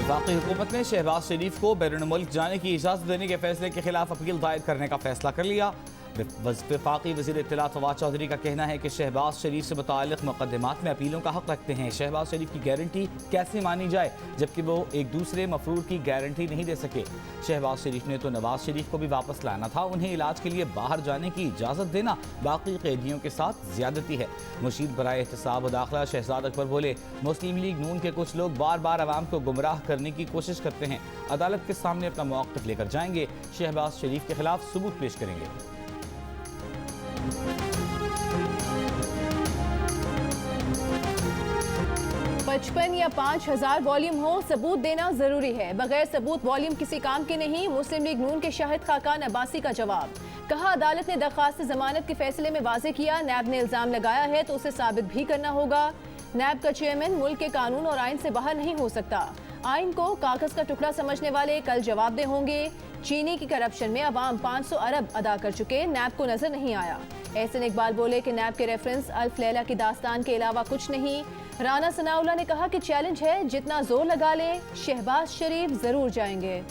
वफाकी हुकूमत ने शहबाज शरीफ को बैरून मुल्क जाने की इजाज़त देने के फैसले के खिलाफ अपील दायर करने का फैसला कर लिया। वफाकी वज़ीर इत्तलात फवाद चौधरी का कहना है कि शहबाज शरीफ से मुताल्लिक़ मुक़द्दमात में अपीलों का हक़ रखते हैं। शहबाज शरीफ की गारंटी कैसे मानी जाए जबकि वो एक दूसरे मफरूर की गारंटी नहीं दे सके। शहबाज शरीफ ने तो नवाज शरीफ को भी वापस लाना था, उन्हें इलाज के लिए बाहर जाने की इजाज़त देना बाकी कैदियों के साथ ज़्यादती है। मुशीर बराए एहतसाब व दाखिला शहजाद अकबर बोले, मुस्लिम लीग नून के कुछ लोग बार बार आवाम को गुमराह करने की कोशिश करते हैं। अदालत के सामने अपना मौक़िफ़ लेकर जाएंगे, शहबाज शरीफ के खिलाफ सबूत पेश करेंगे। 55 या 5000 वॉल्यूम हो, सबूत देना जरूरी है। बगैर सबूत वॉल्यूम किसी काम के नहीं। मुस्लिम लीग नून के शाहिद खाकान अब्बासी का जवाब। कहा, अदालत ने दरख्वास्त जमानत के फैसले में वाज़ेह किया, नैब ने इल्जाम लगाया है तो उसे साबित भी करना होगा। नैब का चेयरमैन मुल्क के कानून और आइन से बाहर नहीं हो सकता। आइन को कागज का टुकड़ा समझने वाले कल जवाबदेह होंगे। चीनी की करप्शन में अवाम 500 अरब अदा कर चुके, नैब को नजर नहीं आया। एहसन इकबाल बोले कि नैब के रेफरेंस अल्फ लैला की दास्तान के अलावा कुछ नहीं। राना सनाउल्लाह ने कहा कि चैलेंज है, जितना जोर लगा ले शहबाज शरीफ जरूर जाएंगे।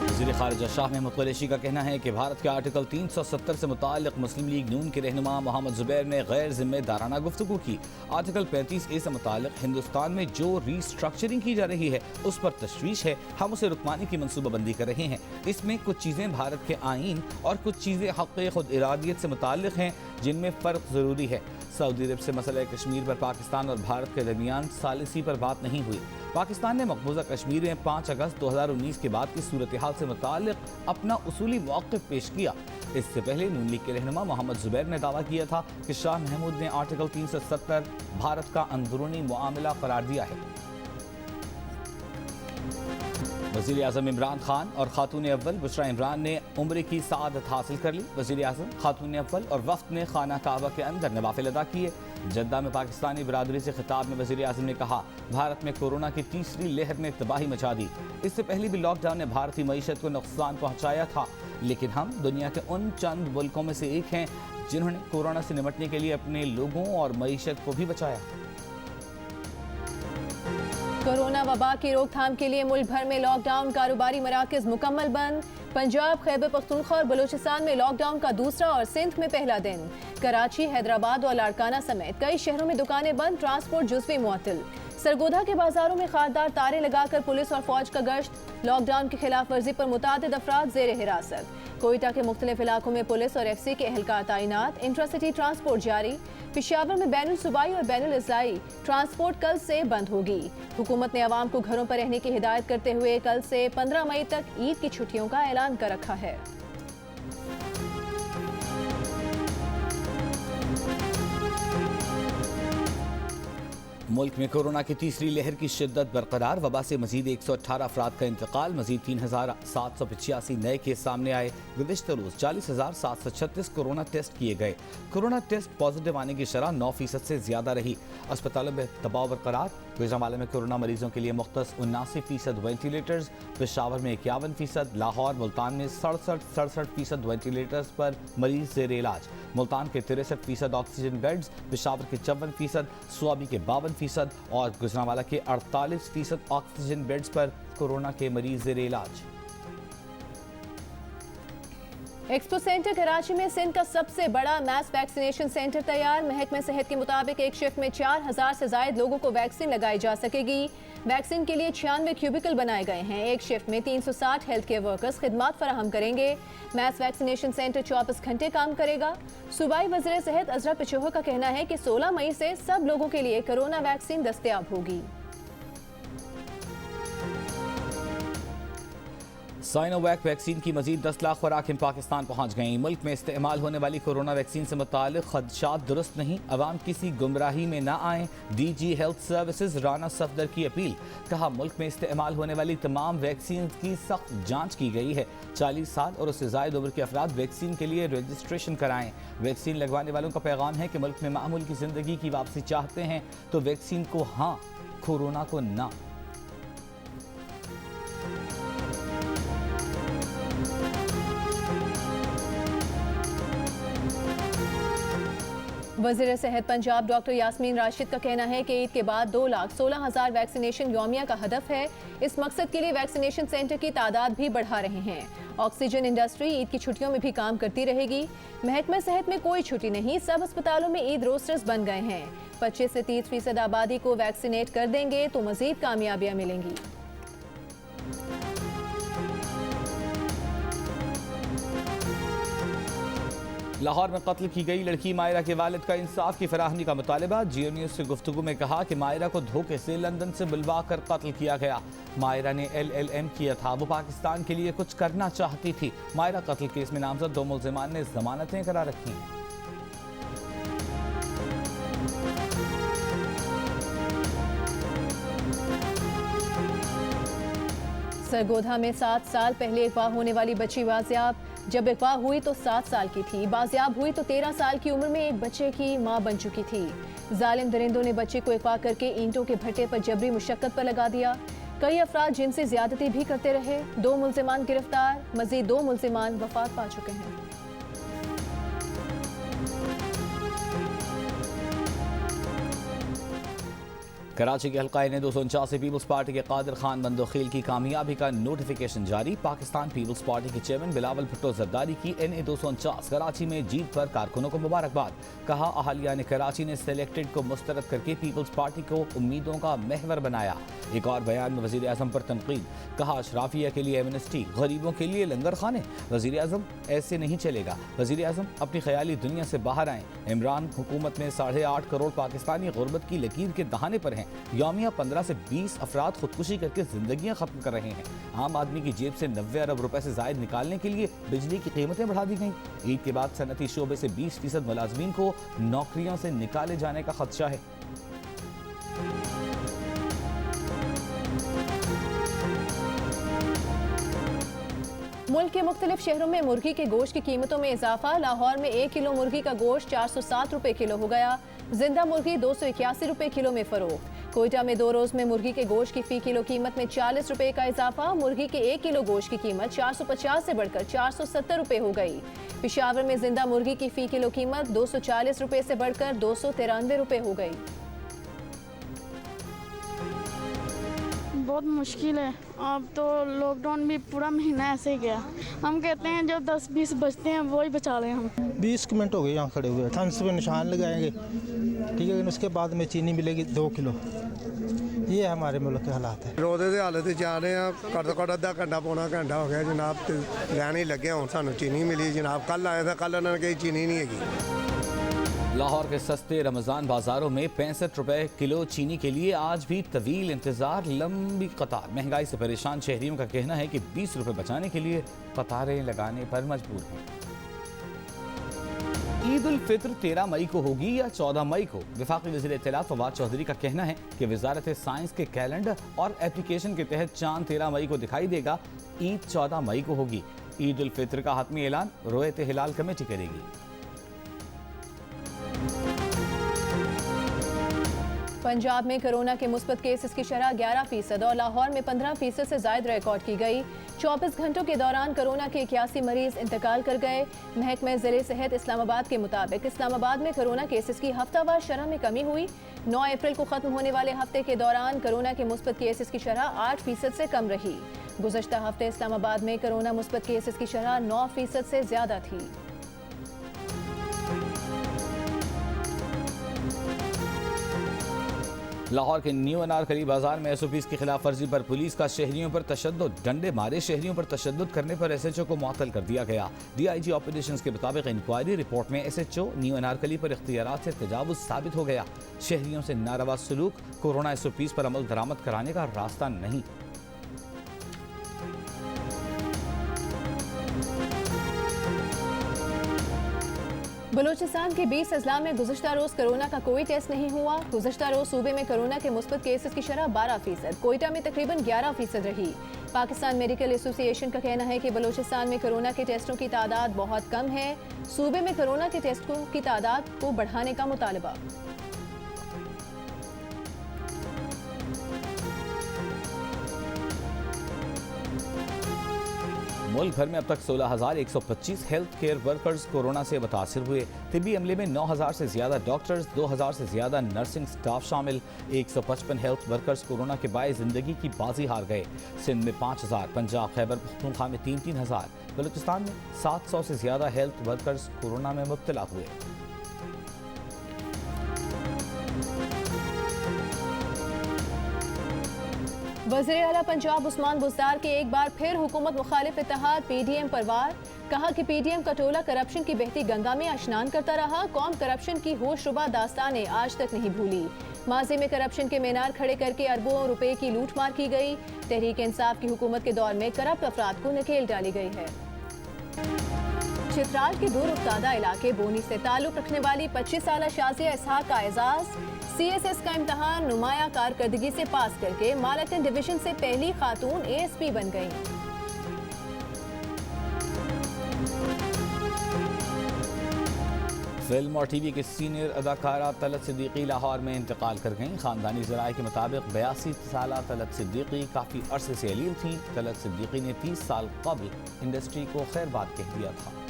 वज़ीर ख़ारिजा शाह महमूद कुरैशी का कहना है कि भारत के आर्टिकल 370 से मुताल्लिक़ मुस्लिम लीग नून के रहनुमा मोहम्मद ज़ुबैर ने गैर जिम्मेदाराना गुफ्तगू की। आर्टिकल 35A से मुताल्लिक़ हिंदुस्तान में जो रीस्ट्रक्चरिंग की जा रही है उस पर तशवीश है, हम उसे रुकवाने की मनसूबाबंदी कर रहे हैं। इसमें कुछ चीज़ें भारत के आइन और कुछ चीज़ें हक़ खुद इरादियत से मुताल्लिक़ हैं जिनमें फ़र्क ज़रूरी है। सऊदी अरब से मसला कश्मीर पर पाकिस्तान और भारत के दरमियान सालिसी पर बात नहीं हुई। पाकिस्तान ने मकबूजा कश्मीर में 5 अगस्त 2019 के बाद की सूरत हाल से मुताल्लिक़ अपना उसूली मौक़िफ़ पेश किया। इससे पहले नून लीग के रहनुमा मोहम्मद ज़ुबैर ने दावा किया था कि शाह महमूद ने आर्टिकल 370 भारत का अंदरूनी मामला करार दिया है। वज़ीर आज़म इमरान खान और खातून अव्वल बुशरा इमरान ने उम्र की सआदत हासिल कर ली। वज़ीर आज़म, खातून अव्वल और वफ़द ने खाना काबा के अंदर नवाफिल अदा किए। जद्दा में पाकिस्तानी बरादरी से खिताब में वज़ीर आज़म ने कहा, भारत में कोरोना की तीसरी लहर ने तबाही मचा दी। इससे पहले भी लॉकडाउन ने भारतीय मईशत को नुकसान पहुँचाया था, लेकिन हम दुनिया के उन चंद मुल्कों में से एक हैं जिन्होंने कोरोना से निपटने के लिए अपने लोगों और मईशत को भी बचाया। कोरोना वबा की रोकथाम के लिए मुल्क भर में लॉकडाउन, कारोबारी मराकज मुकम्मल बंद। पंजाब, खैबर पख्तूनख्वा और बलूचिस्तान में लॉकडाउन का दूसरा और सिंध में पहला दिन। कराची, हैदराबाद और लाड़काना समेत कई शहरों में दुकानें बंद, ट्रांसपोर्ट जुज़वी मुअत्तल। सरगोधा के बाजारों में खारदार तारे लगाकर पुलिस और फौज का गश्त। लॉकडाउन की खिलाफ वर्जी पर मुतादिद अफराद ज़ेर हिरासत। कोयटा के मुख्तलिफ इलाकों में पुलिस और FC के एहलकार तैनात। इंट्रासिटी ट्रांसपोर्ट जारी। पेशावर में बैनुल सूबाई और बैनुल इज़्लाई ट्रांसपोर्ट कल से बंद होगी। हुकूमत ने आवाम को घरों पर रहने की हिदायत करते हुए कल से 15 मई तक ईद की छुट्टियों का ऐलान कर रखा है। मुल्क में कोरोना की तीसरी लहर की शिद्दत बरकरार। वबा से मजीद 118 अफराद का इंतकाल, मजीद 3785 नए केस सामने आए। गुज़िश्ता रोज़ 40,736 कोरोना टेस्ट किए गए। कोरोना टेस्ट पॉजिटिव आने की शरह 9% से ज़्यादा रही। अस्पतालों में दबाव बरकरार। गुजरांवाला में कोरोना मरीजों के लिए मुख्तस 79% वेंटिलेटर्स, पेशावर में 51%, लाहौर मुल्तान में 67% वेंटिलेटर्स पर मरीज ज़ेर इलाज। मुल्तान के 63% ऑक्सीजन बेड्स, पेशावर के 54%, स्वाबी के 52% और गुजरांवाला के 48% ऑक्सीजन बेड्स पर कोरोना के मरीज ज़ेर इलाज। एक्सपो सेंटर कराची में सिंध का सबसे बड़ा मैस वैक्सीनेशन सेंटर तैयार। महकमे सेहत के मुताबिक एक शिफ्ट में 4000 से ज्यादा लोगों को वैक्सीन लगाई जा सकेगी। वैक्सीन के लिए 96 क्यूबिकल बनाए गए हैं। एक शिफ्ट में 360 हेल्थ केयर वर्कर्स खिदमात फराहम करेंगे। मैस वैक्सीनेशन सेंटर 24 घंटे काम करेगा। सूबाई वज़ीर सेहत अजरा पिछोह का कहना है कि 16 मई से सब लोगों के लिए कोरोना वैक्सीन दस्तयाब होगी। साइनोवैक वैक्सीन की मजीद 10 लाख खुराकें पाकिस्तान पहुँच गईं। मुल्क में इस्तेमाल होने वाली कोरोना वैक्सीन से मुताल्लिक़ खदशात दुरुस्त नहीं, अवाम किसी गुमराही में ना आएँ। DG health services Rana Safdar की अपील। कहा, मुल्क में इस्तेमाल होने वाली तमाम वैक्सीन की सख्त जाँच की गई है। 40 साल और उससे ज़ायद उम्र के अफराद वैक्सीन के लिए रजिस्ट्रेशन कराएँ। वैक्सीन लगवाने वालों का पैगाम है कि मुल्क में मामूल की ज़िंदगी की वापसी चाहते हैं तो वैक्सीन को हाँ, कोरोना को ना। वज़ीर सेहत पंजाब डॉक्टर यास्मीन राशिद का कहना है कि ईद के बाद 2,16,000 वैक्सीनेशन यौमिया का हदफ है। इस मकसद के लिए वैक्सीनेशन सेंटर की तादाद भी बढ़ा रहे हैं। ऑक्सीजन इंडस्ट्री ईद की छुट्टियों में भी काम करती रहेगी। महकमा सेहत में कोई छुट्टी नहीं, सब अस्पतालों में ईद रोस्टर्स बन गए हैं। 25 से 30% आबादी को वैक्सीनेट कर देंगे तो मजीद कामयाबियां मिलेंगी। लाहौर में कत्ल की गई लड़की मायरा के वालिद का इंसाफ की फराहमी का मुतालबा। जियो न्यूज से गुफ्तगू में कहा कि मायरा को धोखे से लंदन से बुलवा कर कत्ल किया गया। मायरा ने LLM किया था, वो पाकिस्तान के लिए कुछ करना चाहती थी। मायरा कत्ल केस में नामजद 2 मुल्जिमान ने जमानतें करा रखी हैं। सरगोधा में 7 साल पहले अगवा होने वाली बच्ची बाजियाब। जब अगवा हुई तो 7 साल की थी, बाजियाब हुई तो 13 साल की उम्र में एक बच्चे की मां बन चुकी थी। जालिम दरिंदों ने बच्चे को अगवा करके ईंटों के भट्टे पर जबरी मुशक्कत पर लगा दिया। कई अफराद जिनसे ज्यादती भी करते रहे। 2 मुल्जिमान गिरफ्तार, मजीद 2 मुल्जिमान वफात पा चुके हैं। कराची के हल्का ने 249 से पीपल्स पार्टी के कादिर खान बंदोखील की कामयाबी का नोटिफिकेशन जारी। पाकिस्तान पीपल्स पार्टी के चेयरमैन बिलावल भुट्टो जरदारी की NA 249 कराची में जीत पर कारकुनों को मुबारकबाद। कहा अहलिया ने कराची ने सिलेक्टेड को मुस्तरद करके पीपल्स पार्टी को उम्मीदों का महवर बनाया। एक और बयान में वजीर आजम पर तनकीद। कहा अशराफिया के लिए एमनेस्टी, गरीबों के लिए लंगर खाने। वजीर आजम ऐसे नहीं चलेगा। वजीर आजम अपनी ख्याली दुनिया से बाहर आए। इमरान हुकूमत में 8.5 करोड़ पाकिस्तानी गुर्बत की लकीर के दहाने पर हैं। यौमिया 15 से 20 अफराद खुदकुशी करके जिंदगियां खत्म कर रहे हैं। आम आदमी की जेब से 90 अरब रुपए से जायद निकालने के लिए बिजली की कीमतें बढ़ा दी गई। ईद के बाद सनती शोबे से 20% मुलाजमीन को नौकरियों से निकाले जाने का खदशा है। मुल्क के मुख्तलिफ शहरों में मुर्गी के गोश्त की कीमतों में इजाफा। लाहौर में 1 किलो मुर्गी का गोश्त 407 रुपए किलो हो गया। जिंदा मुर्गी 281 रुपए किलो में फरोख्त। कोयटा में 2 रोज में मुर्गी के गोश्त की फी किलो कीमत में 40 रुपए का इजाफा। मुर्गी के 1 किलो गोश्त की कीमत 450 से बढ़कर 470 रुपए हो गई। पेशावर में जिंदा मुर्गी की फी किलो कीमत 240 रुपए से बढ़कर 293 रुपए हो गई। बहुत मुश्किल है। अब तो लॉकडाउन भी पूरा महीना ऐसे ही गया। हम कहते हैं जो 10-20 बचते हैं वो ही बचा लें हम। 20 मिनट हो गए यहाँ खड़े हुए। थम्स पे निशान लगाएंगे, ठीक है, उसके बाद में चीनी मिलेगी 2 किलो। ये हमारे मुल्क के हालात है। रोजे की हालत जा रहे हैं। घट तो घट अद्धा घंटा पौना घंटा हो गया जनाब, लैन ही लगे। हूँ सानू चीनी मिली जनाब। कल आया था, कल उन्होंने कही चीनी नहीं है। लाहौर के सस्ते रमज़ान बाजारों में 65 रुपए किलो चीनी के लिए आज भी तवील इंतजार, लंबी कतार। महंगाई से परेशान शहरियों का कहना है कि 20 रुपए बचाने के लिए कतारें लगाने पर मजबूर हैं। ईद उल फित्र 13 मई को होगी या 14 मई को? वफाकी वज़ीर इत्तलात फवाद चौधरी का कहना है कि वजारत साइंस के कैलेंडर और एप्लीकेशन के तहत चांद 13 मई को दिखाई देगा। ईद 14 मई को होगी। ईद उल फित्र का हतमी ऐलान रोयत हिलाल कमेटी करेगी। पंजाब में कोरोना के मुस्बत केसेस की शरह 11% और लाहौर में 15% से जायद रिकॉर्ड की गई। 24 घंटों के दौरान कोरोना के 81 मरीज इंतकाल कर गए। महकमा ज़िले सेहत इस्लामाबाद के मुताबिक इस्लामाबाद में कोरोना केसेस की हफ्तावार शरह में कमी हुई। 9 अप्रैल को खत्म होने वाले हफ्ते के दौरान कोरोना के मुस्बत केसेस की शरह 8% से कम रही। गुज़श्ता हफ्ते इस्लामाबाद में कोरोना मुस्बत केसेस की शरह 9% से ज्यादा थी। लाहौर के न्यू अनारकली बाजार में SOPs की खिलाफ वर्जी पर पुलिस का शहरियों पर तशद्दुद। डंडे मारे शहरियों पर तशद्दुद करने पर SHO को मुअत्तल कर दिया गया। DIG ऑपरेशंस के मुताबिक इंक्वायरी रिपोर्ट में SHO न्यू अनारकली पर इख्तियारात से तजावुज साबित हो गया। शहरियों से नारवा सलूक कोरोना SOPs पर अमल दरामद कराने का रास्ता नहीं। बलूचिस्तान के 20 अजला में गुज़श्ता रोज़ कोरोना का कोई टेस्ट नहीं हुआ। गुज़श्ता रोज़ सूबे में कोरोना के मुस्बत केसेस की शरह 12%, कोयटा में तकरीबन 11% रही। पाकिस्तान मेडिकल एसोसिएशन का कहना है कि बलूचिस्तान में कोरोना के टेस्टों की तादाद बहुत कम है। सूबे में कोरोना के टेस्टों की तादाद को बढ़ाने का मुतालबा। मुल्क भर में अब तक 16,125 हेल्थ केयर वर्कर्स कोरोना से मुतासिर हुए। तिब्बी अमले में 9,000 से ज्यादा डॉक्टर्स, 2,000 से ज्यादा नर्सिंग स्टाफ शामिल। 155 हेल्थ वर्कर्स कोरोना के बायस जिंदगी की बाजी हार गए। सिंध में 5,000, पंजाब खैबर पख्तूनख्वा में 3,000, बलूचिस्तान में 700 से ज्यादा हेल्थ वर्कर्स कोरोना में मुब्तला हुए। वज़ीर आला पंजाब उस्मान बुज़दार के एक बार फिर हुकूमत मुखालिफ इत्तेहाद PDM पर वार। कहा कि PDM का टोला करप्शन की बहती गंगा में स्नान करता रहा। कौम करप्शन की होशरुबा दास्तानें आज तक नहीं भूली। माजी में करप्शन के मीनार खड़े करके अरबों रुपए की लूट मार की गई। तहरीक इंसाफ की हुकूमत के दौर में करप्ट अफराद को नकेल डाली गई है। चित्राल के दूर उफ्तादा इलाके बोनी से ताल्लुक रखने वाली 25 साला शाजिया इसहाक का एजाज। CSS का इम्तहान नुमाया कारकर्दगी से पास करके मालकन डिवीजन से पहली खातून ASP बन गई। फिल्म और टीवी के सीनियर अदाकारा तलत सिद्दीकी लाहौर में इंतकाल कर गईं। खानदानी ज़राए के मुताबिक 82 साला तलत सिद्दीकी काफ़ी अरसे से अलील थी। तलत सिद्दीकी ने 30 साल कबल इंडस्ट्री को खैरबाद कह दिया था।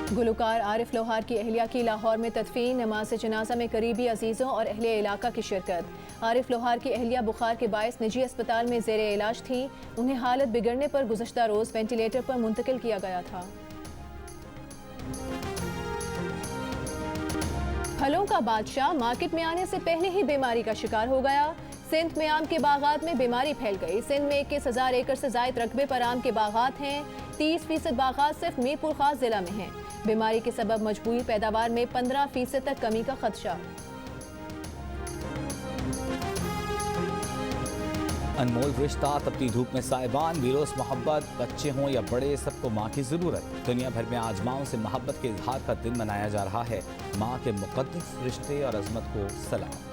गुलकार आरिफ लोहार की अहलिया की लाहौर में तदफीन। नमाज जनाजा में करीबी अजीज़ों और अहले इलाका की शिरकत। आरिफ लोहार की अहलिया बुखार के बायस निजी अस्पताल में ज़ेरे इलाज थी। उन्हें हालत बिगड़ने पर गुज़श्ता रोज़ वेंटिलेटर पर मुंतकिल किया गया था। फलों का बादशाह मार्केट में आने से पहले ही बीमारी का शिकार हो गया। सिंध में आम के बागात में बीमारी फैल गई। सिंध में 21,000 एकड़ से जायद रकबे पर आम के बागात हैं। 30% बागात सिर्फ मीरपुर खास जिला में हैं। बीमारी के सबब मजबूरी पैदावार में 15% तक कमी का खदशा। अनमोल रिश्ता, तपती धूप में साइबान, विरोस मोहब्बत, बच्चे हों या बड़े, सबको माँ की ज़रूरत। दुनिया भर में आज माँओं से मोहब्बत के इजहार का दिन मनाया जा रहा है। माँ के मुक़द्दस रिश्ते और अज़मत को सलाम।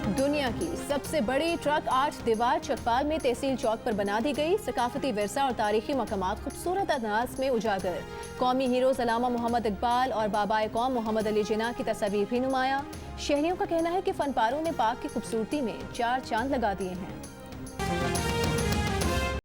दुनिया की सबसे बड़ी ट्रक आर्च दीवार चकपाल में तहसील चौक पर बना दी गई। सकाफती विरसा और तारीखी मकामात खूबसूरत अंदाज में उजागर। कौमी हीरोज़ अल्लामा मोहम्मद इकबाल और बाबाए कौम मोहम्मद अली जिन्ना की तस्वीर भी नुमाया। शहरियों का कहना है कि फनपारों ने पाक की खूबसूरती में 4 चांद लगा दिए हैं।